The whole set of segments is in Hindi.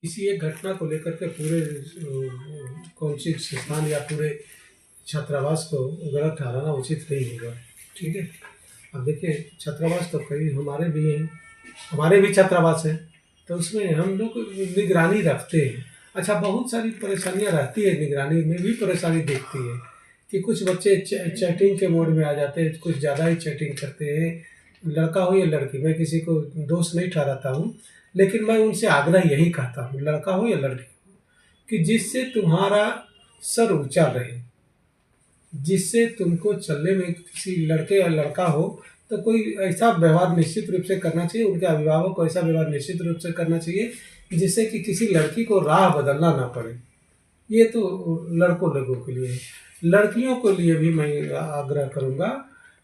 किसी एक घटना को लेकर के पूरे कौन सी संस्थान या पूरे छात्रावास को गलत ठहराना उचित नहीं होगा। ठीक है। अब देखिए, छात्रावास तो कई हमारे भी हैं, हमारे भी छात्रावास हैं, तो उसमें हम लोग निगरानी रखते हैं। अच्छा, बहुत सारी परेशानियां रहती है, निगरानी में भी परेशानी दिखती है कि कुछ बच्चे चैटिंग के मोड में आ जाते हैं, कुछ ज़्यादा ही चैटिंग करते हैं, लड़का हो या लड़की। मैं किसी को दोष नहीं ठहराता हूँ, लेकिन मैं उनसे आग्रह यही करता हूँ, लड़का हो या लड़की हो, कि जिससे तुम्हारा सर ऊंचा रहे, जिससे तुमको चलने में, किसी लड़के या लड़का हो तो कोई ऐसा व्यवहार निश्चित रूप से करना चाहिए, उनके अभिभावक को ऐसा व्यवहार निश्चित रूप से करना चाहिए जिससे कि किसी लड़की को राह बदलना ना पड़े। ये तो लड़कों लोगों के लिए है। लड़कियों के लिए भी मैं आग्रह करूँगा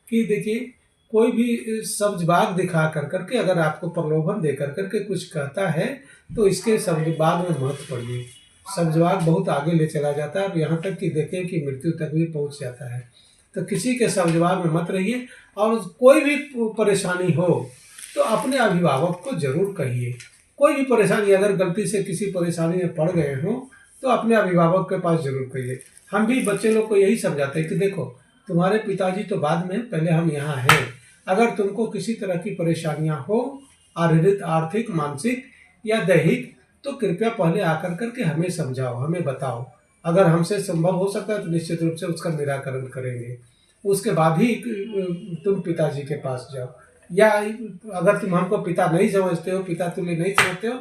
कि देखिए, कोई भी सब्ज-बाग दिखा करके अगर आपको प्रलोभन दे करके कुछ कहता है तो इसके सब्ज-बाग में मत पड़िए। सब्ज-बाग बहुत आगे ले चला जाता है और यहाँ तक कि देखें कि मृत्यु तक भी पहुँच जाता है। तो किसी के सब्ज-बाग में मत रहिए, और कोई भी परेशानी हो तो अपने अभिभावक को ज़रूर कहिए। कोई भी परेशानी, अगर गलती से किसी परेशानी में पड़ गए हों तो अपने अभिभावक के पास ज़रूर कहिए। हम भी बच्चे लोग को यही समझाते हैं कि देखो, तुम्हारे पिताजी तो बाद में, पहले हम यहाँ हैं। अगर तुमको किसी तरह की परेशानियाँ हो, शारीरिक, आर्थिक, मानसिक या दैहिक, तो कृपया पहले आकर करके हमें समझाओ, हमें बताओ। अगर हमसे संभव हो सकता है तो निश्चित रूप से उसका निराकरण करेंगे। उसके बाद ही तुम पिताजी के पास जाओ। या अगर तुम हमको पिता नहीं समझते हो, पिता तुल्य नहीं समझते हो,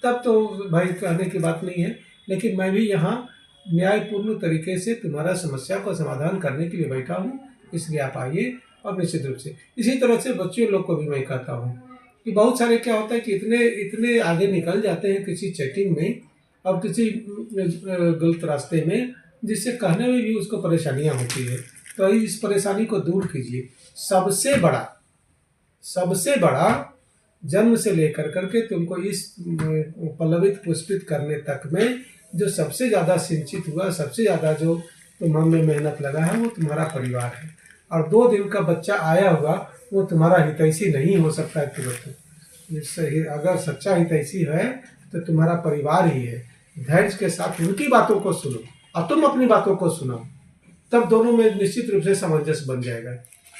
तब तो भाई कहने की बात नहीं है। लेकिन मैं भी यहाँ न्यायपूर्ण तरीके से तुम्हारा समस्या को समाधान करने के लिए बैठा हूँ, इसलिए आप आइए। और निश्चित रूप से इसी तरह से बच्चे लोग को भी मैं कहता हूँ कि बहुत सारे क्या होता है कि इतने आगे निकल जाते हैं किसी चैटिंग में और किसी गलत रास्ते में, जिससे कहने में भी उसको परेशानियाँ होती है। तो इस परेशानी को दूर कीजिए। सबसे बड़ा जन्म से लेकर करके तुमको इस पल्लवित पुष्पित करने तक में जो सबसे ज़्यादा सिंचित हुआ, सबसे ज़्यादा जो तुम में मेहनत लगा है, वो तुम्हारा परिवार है। और 2 दिन का बच्चा आया हुआ वो तुम्हारा हितैषी नहीं हो सकता है तुरंत। अगर सच्चा हितैषी है तो तुम्हारा परिवार ही है। धैर्य के साथ उनकी बातों को सुनो और तुम अपनी बातों को सुनो, तब दोनों में निश्चित रूप से सामंजस्य बन जाएगा।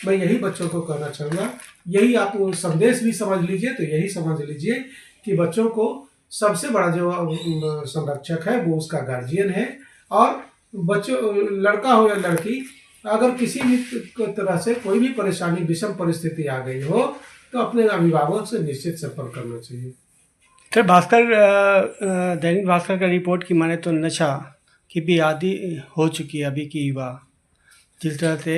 मैं यही बच्चों को कहना चाहूँगा, यही आप संदेश भी समझ लीजिए। तो यही समझ लीजिए कि बच्चों को सबसे बड़ा जो संरक्षक है वो उसका गार्जियन है। और बच्चों, लड़का हो या लड़की, अगर किसी भी तरह से कोई भी परेशानी, विषम परिस्थिति आ गई हो तो अपने अभिभावक से निश्चित संपर्क करना चाहिए। सर, दैनिक भास्कर का रिपोर्ट की माने तो नशा की भी आदि हो चुकी है अभी की युवा। जिस तरह से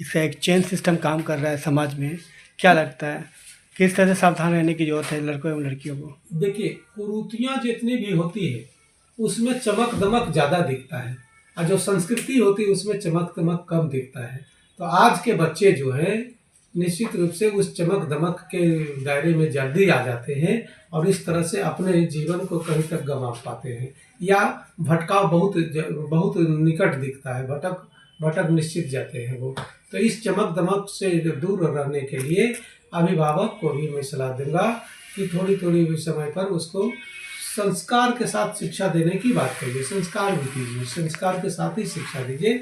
इसका एक चेन सिस्टम काम कर रहा है समाज में, क्या लगता है किस तरह से सावधान रहने की जरूरत है लड़कों एवं लड़कियों को? देखिए, कुरीतियाँ जितनी भी होती है उसमें चमक दमक ज़्यादा दिखता है, और जो संस्कृति होती है उसमें चमक दमक कम दिखता है। तो आज के बच्चे जो हैं निश्चित रूप से उस चमक दमक के दायरे में जल्दी आ जाते हैं और इस तरह से अपने जीवन को कहीं तक गंवा पाते हैं, या भटकाव बहुत निकट दिखता है, भटक निश्चित जाते हैं वो। तो इस चमक दमक से दूर रहने के लिए अभिभावक को भी मैं सलाह दूंगा कि थोड़ी समय पर उसको संस्कार के साथ शिक्षा देने की बात करिए। संस्कार भी कीजिए, संस्कार के साथ ही शिक्षा दीजिए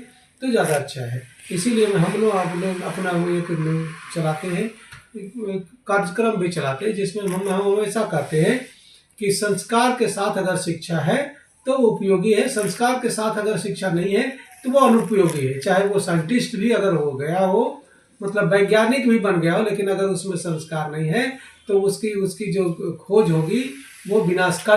तो ज़्यादा अच्छा है। इसीलिए हम लोग अपना एक चलाते हैं, कार्यक्रम भी चलाते हैं जिसमें हम हमेशा कहते हैं कि संस्कार के साथ अगर शिक्षा है तो उपयोगी है, संस्कार के साथ अगर शिक्षा नहीं है तो वो अनुपयोगी है। चाहे वो साइंटिस्ट भी अगर हो गया हो, मतलब वैज्ञानिक भी बन गया हो, लेकिन अगर उसमें संस्कार नहीं है तो उसकी जो खोज होगी वो विनाशकारी